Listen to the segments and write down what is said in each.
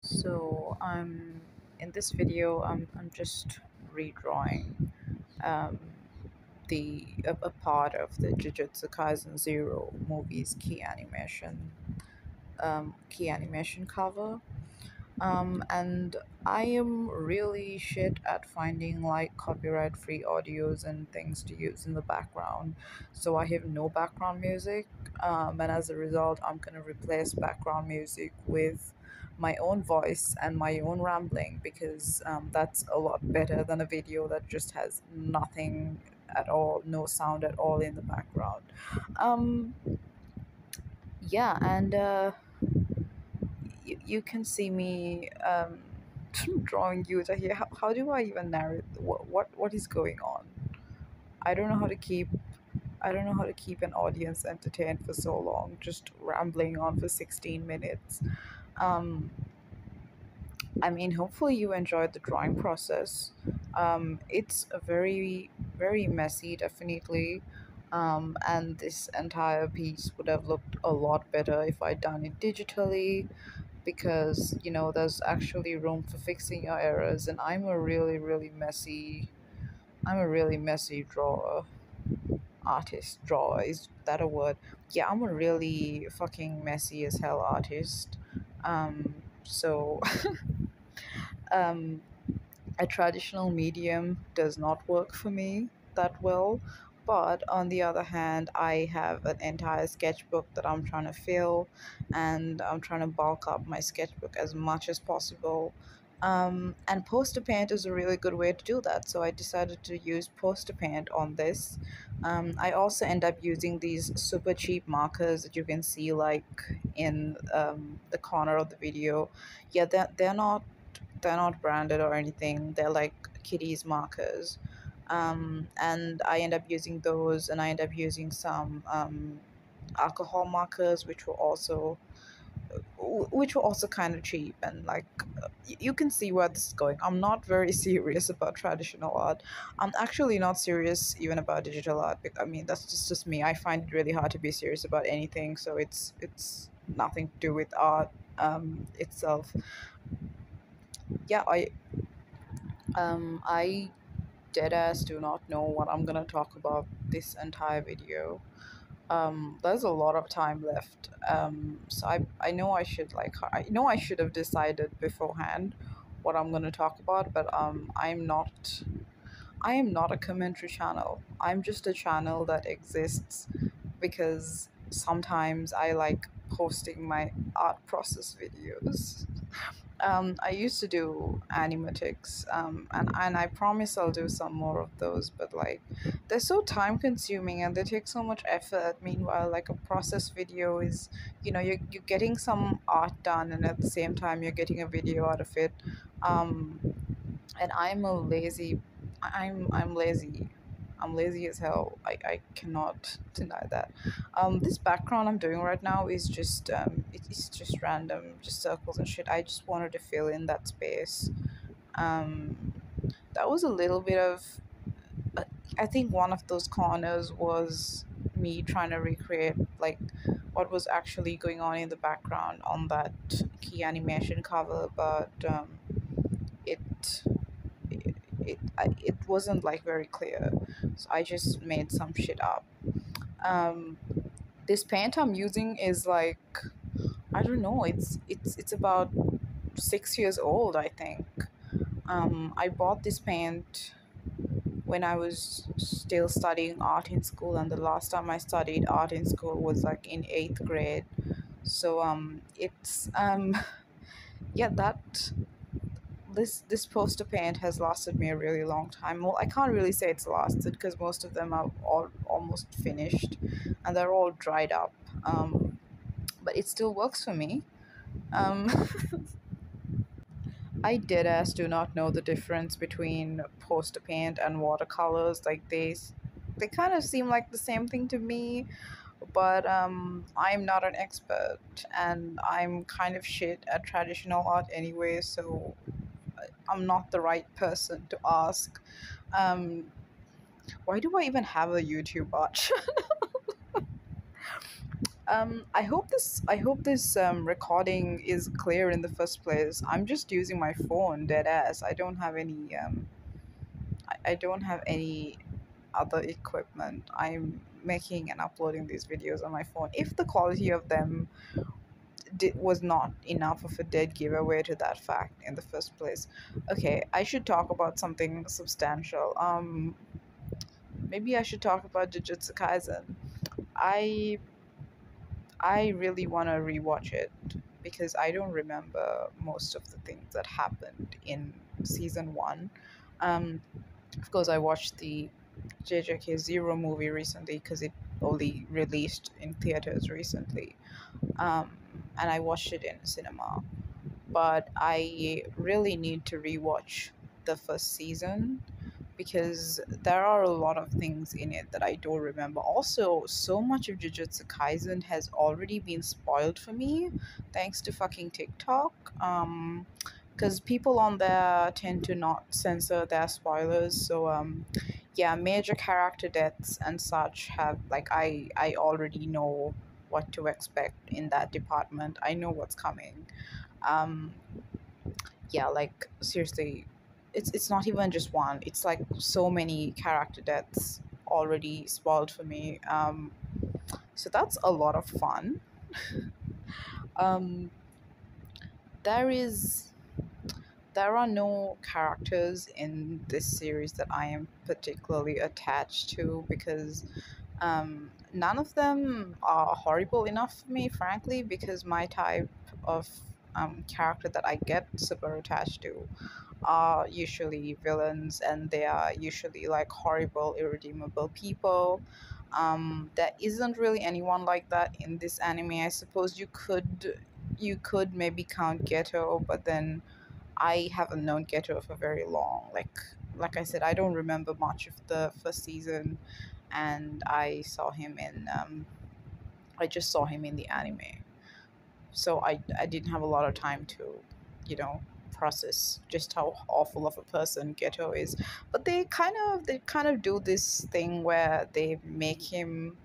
So in this video I'm just redrawing um, a part of the Jujutsu Kaisen Zero movie's key animation cover. And I am really shit at finding like copyright free audios and things to use in the background. So I have no background music. And as a result, I'm going to replace background music with my own voice and my own rambling because that's a lot better than a video that just has nothing at all, no sound at all in the background. Um, yeah, and you can see me drawing Yuta here. How do I even narrate what is going on? I don't know how to keep I don't know how to keep an audience entertained for so long, just rambling on for 16 minutes. Um, I mean, hopefully you enjoyed the drawing process. It's a very messy, definitely. And this entire piece would have looked a lot better if I'd done it digitally because there's actually room for fixing your errors, and I'm a really messy drawer. Is that a word? Yeah, I'm a really fucking messy as hell artist. So um a traditional medium does not work for me that well. But on the other hand, I have an entire sketchbook that I'm trying to fill, and I'm trying to bulk up my sketchbook as much as possible. And poster paint is a really good way to do that. So I decided to use poster paint on this. I also end up using these super cheap markers that you can see like in the corner of the video. Yeah, they're not branded or anything. They're like kitties markers. And I end up using those, and I end up using some alcohol markers, which were also kind of cheap. And like you can see where this is going. I'm not very serious about traditional art. I'm actually not serious even about digital art. I mean, that's just me. I find it really hard to be serious about anything. So it's nothing to do with art itself. Yeah, I dead ass do not know what I'm gonna talk about this entire video. There's a lot of time left. So I know I know I should have decided beforehand what I'm gonna talk about, but I am not a commentary channel. I'm just a channel that exists because sometimes I like posting my art process videos. I used to do animatics, and I promise I'll do some more of those, but like they're so time consuming and they take so much effort. Meanwhile, like a process video is, you're getting some art done, and at the same time you're getting a video out of it. Um, and I'm lazy. I'm lazy as hell. I cannot deny that. This background I'm doing right now is just it's just random, just circles and shit. I just wanted to fill in that space. Um, that was a little bit of. uh, I think one of those corners was me trying to recreate like what was actually going on in the background on that key animation cover, but it it wasn't like very clear, so I just made some shit up. um this paint I'm using is like, I don't know, it's about 6 years old, I think. I bought this paint when I was still studying art in school, and the last time I studied art in school was like in 8th grade. So it's yeah, that this poster paint has lasted me a really long time. Well, I can't really say it's lasted because most of them are all almost finished and they're all dried up. But it still works for me. Um, I dead ass do not know the difference between poster paint and watercolors. Like they kind of seem like the same thing to me, but I'm not an expert, and I'm kind of shit at traditional art anyway, so I'm not the right person to ask. Um, why do I even have a YouTube art? I hope this recording is clear in the first place. I'm just using my phone, dead ass. I don't have any other equipment. I'm making and uploading these videos on my phone. If the quality of them was not enough of a dead giveaway to that fact in the first place. Okay, I should talk about something substantial. Maybe I should talk about Jujutsu Kaisen. I I really want to rewatch it because I don't remember most of the things that happened in season one. Um, of course, I watched the JJK Zero movie recently because it only released in theaters recently, um, and I watched it in cinema. But I really need to rewatch the first season because there are a lot of things in it that I don't remember. Also, so much of Jujutsu Kaisen has already been spoiled for me thanks to fucking TikTok. Because people on there tend to not censor their spoilers. So, yeah, major character deaths and such have, like, I already know what to expect in that department. I know what's coming. Um, yeah, like seriously, it's not even just one. It's like so many character deaths already spoiled for me. So that's a lot of fun. Um, there is there are no characters in this series that I am particularly attached to because none of them are horrible enough for me, frankly, because my type of character that I get super attached to are usually villains, and they are usually like horrible, irredeemable people. There isn't really anyone like that in this anime. I suppose you could maybe count Ghetto, but then I haven't known Ghetto for very long. Like I said, I don't remember much of the first season, and I just saw him in the anime, so I didn't have a lot of time to, you know, process just how awful of a person Ghetto is. But they kind of do this thing where they make him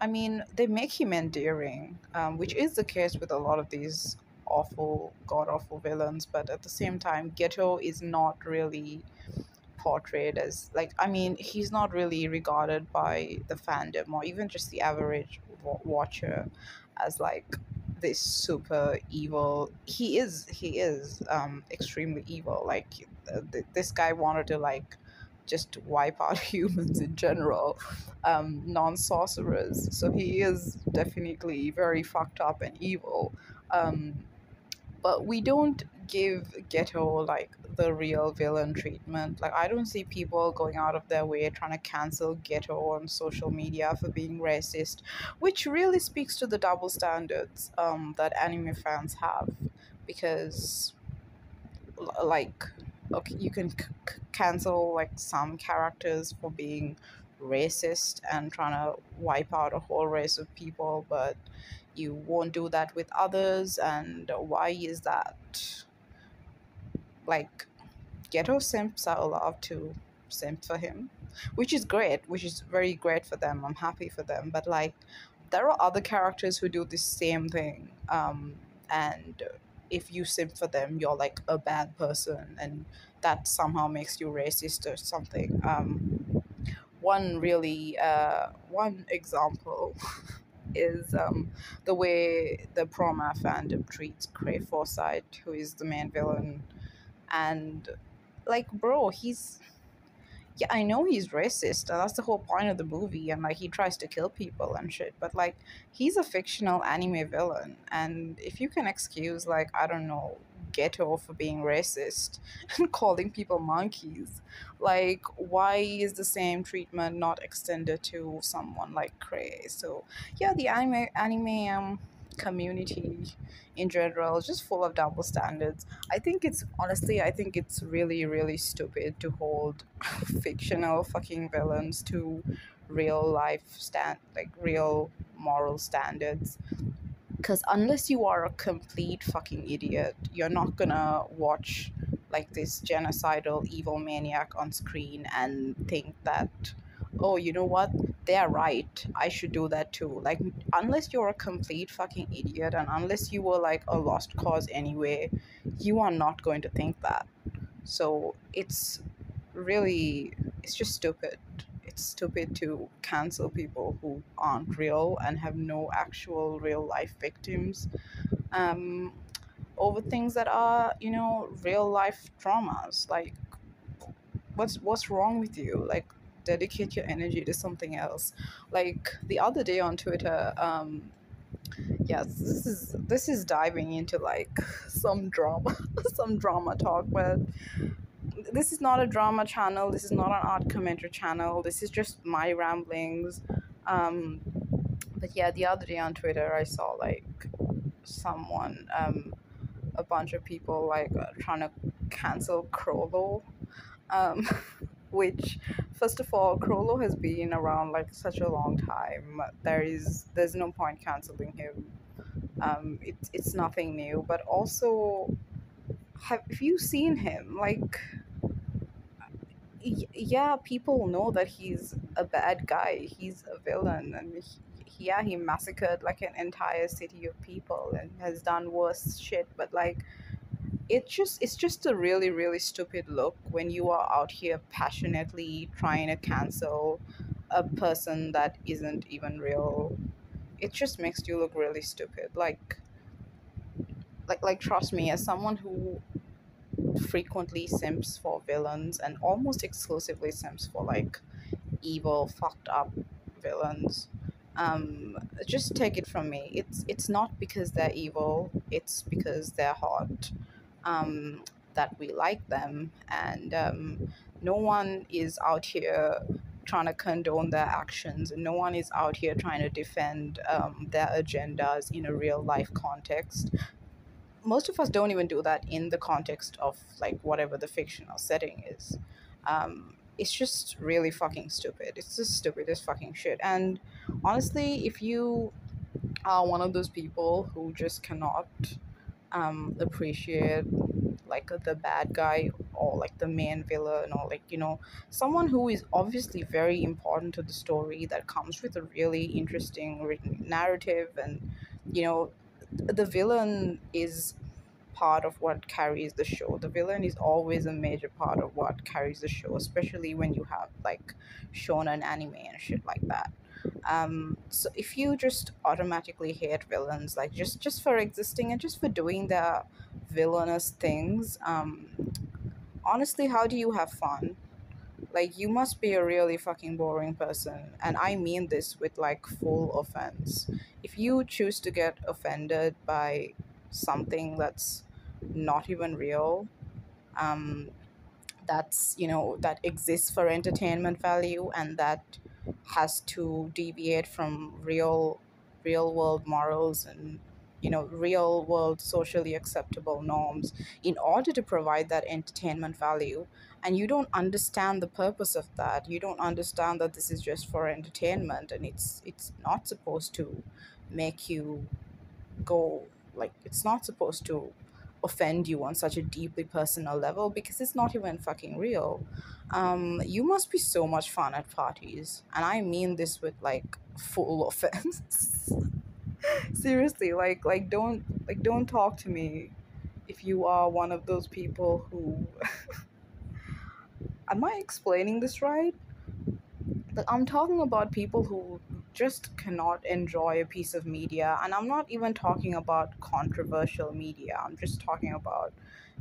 endearing, which is the case with a lot of these awful, god awful villains. But at the same time, Ghetto is not really portrayed as, like, he's not really regarded by the fandom or even just the average watcher as like this super evil. He is extremely evil. Like, this guy wanted to like just wipe out humans in general, non-sorcerers. So he is definitely very fucked up and evil. um but we don't give Ghetto like the real villain treatment. Like, I don't see people going out of their way trying to cancel Ghetto on social media for being racist, which really speaks to the double standards that anime fans have. Because, like, okay, you can cancel like some characters for being racist and trying to wipe out a whole race of people, but you won't do that with others. And why is that? Like, Ghetto simps are allowed to simp for him, which is great, which is very great for them. I'm happy for them. But like, there are other characters who do the same thing. And if you simp for them, you're like a bad person, and that somehow makes you racist or something. One example is the way the Proma fandom treats Cray Forsyth, who is the main villain. And like, bro, yeah, I know he's racist, and that's the whole point of the movie, and like he tries to kill people and shit, but like, he's a fictional anime villain. And if you can excuse, like, I don't know, Ghetto for being racist and calling people monkeys, like, why is the same treatment not extended to someone like Cray? So yeah, the anime community in general is just full of double standards. I think it's really, really stupid to hold fictional fucking villains to real life like real moral standards. Because unless you are a complete fucking idiot, you're not gonna watch like this genocidal evil maniac on screen and think that, oh, you know what? they're right. I should do that too. Like, unless you're a complete fucking idiot and unless you were like a lost cause anyway, you are not going to think that. So it's really, it's just stupid. It's stupid to cancel people who aren't real and have no actual real life victims, um, over things that are, real life traumas. Like, what's wrong with you? Like, dedicate your energy to something else. Like the other day on Twitter, yes, this is diving into like some drama, some drama talk, but this is not a drama channel. This is not an art commentary channel. This is just my ramblings. Um, but yeah, the other day on Twitter, I saw like someone, a bunch of people like trying to cancel Crollo. Um, which, first of all, Crollo has been around like such a long time. There's no point canceling him. It's nothing new. But also, have you seen him? Like, yeah, people know that he's a bad guy. He's a villain, and yeah, he massacred like an entire city of people and has done worse shit. But like, it's just a really really stupid look when you are out here passionately trying to cancel a person that isn't even real. It just makes you look really stupid. Like trust me, as someone who frequently simps for villains and almost exclusively simps for like evil fucked up villains, just take it from me, it's not because they're evil, it's because they're hot, um, that we like them. And no one is out here trying to condone their actions, and no one is out here trying to defend their agendas in a real life context. Most of us don't even do that in the context of like whatever the fictional setting is. It's just really fucking stupid. It's just stupid as fucking shit. And honestly, if you are one of those people who just cannot appreciate like the bad guy or like the main villain, or like someone who is obviously very important to the story, that comes with a really interesting written narrative, and you know the villain is part of what carries the show. The villain is always a major part of what carries the show, especially when you have like shonen anime and shit like that. So if you just automatically hate villains, like just for existing and just for doing their villainous things, honestly, how do you have fun? Like, you must be a really fucking boring person, and I mean this with like full offense. If you choose to get offended by something that's not even real, um, that exists for entertainment value, and that has to deviate from real world morals and real world socially acceptable norms in order to provide that entertainment value, and you don't understand the purpose of that, you don't understand that this is just for entertainment, and it's not supposed to make you go, like, it's not supposed to offend you on such a deeply personal level, because it's not even fucking real. You must be so much fun at parties, and I mean this with like full offense. Seriously, don't talk to me if you are one of those people who am I explaining this right? Like, I'm talking about people who just cannot enjoy a piece of media, and I'm not even talking about controversial media. I'm just talking about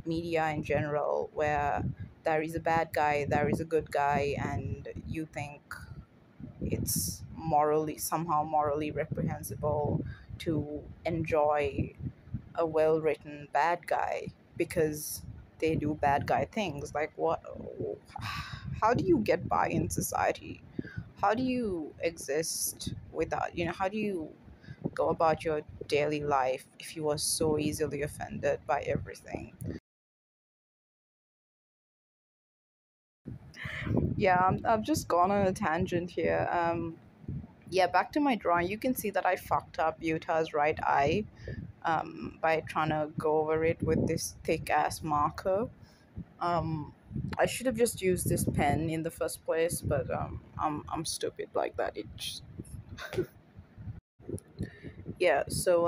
media in general, where there is a bad guy, there is a good guy, and you think it's somehow morally reprehensible to enjoy a well-written bad guy because they do bad guy things. Like, what? How do you get by in society? How do you exist without, how do you go about your daily life if you are so easily offended by everything? Yeah, I've just gone on a tangent here. Yeah, back to my drawing. You can see that I fucked up Utah's right eye, by trying to go over it with this thick ass marker. I should have just used this pen in the first place, but I'm stupid like that. Yeah. So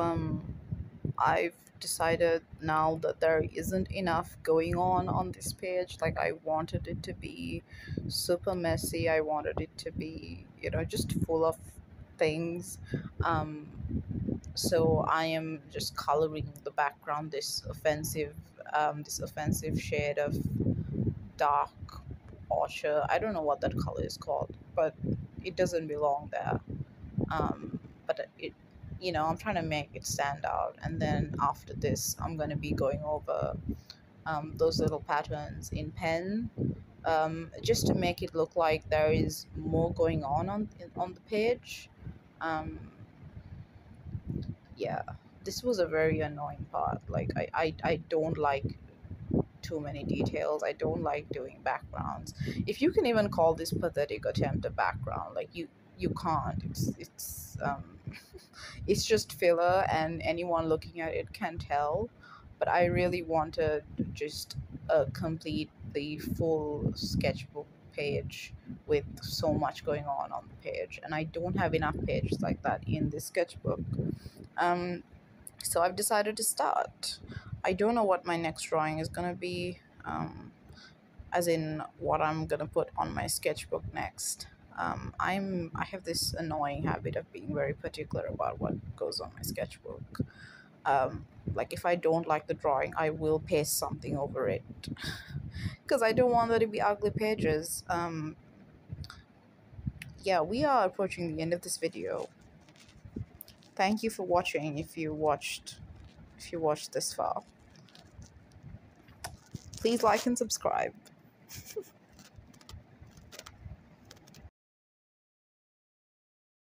I've decided now that there isn't enough going on this page. Like, I wanted it to be super messy. I wanted it to be, just full of things. Um, so I am just coloring the background this offensive shade of dark ochre. I don't know what that color is called, but it doesn't belong there. But I'm trying to make it stand out. And then after this, I'm going to be going over those little patterns in pen, just to make it look like there is more going on the page. um, yeah, this was a very annoying part. Like, I don't like too many details. I don't like doing backgrounds. If you can even call this pathetic attempt a background, like, you can't. It's it's just filler, and anyone looking at it can tell. But I really wanted just a complete, the full sketchbook page with so much going on the page, and I don't have enough pages like that in this sketchbook. um so I've decided to start. I don't know what my next drawing is gonna be, as in what I'm gonna put on my sketchbook next. I have this annoying habit of being very particular about what goes on my sketchbook. Um, like, if I don't like the drawing, I will paste something over it because I don't want there to be ugly pages. Yeah, we are approaching the end of this video. Thank you for watching. If you watched this far, please like and subscribe.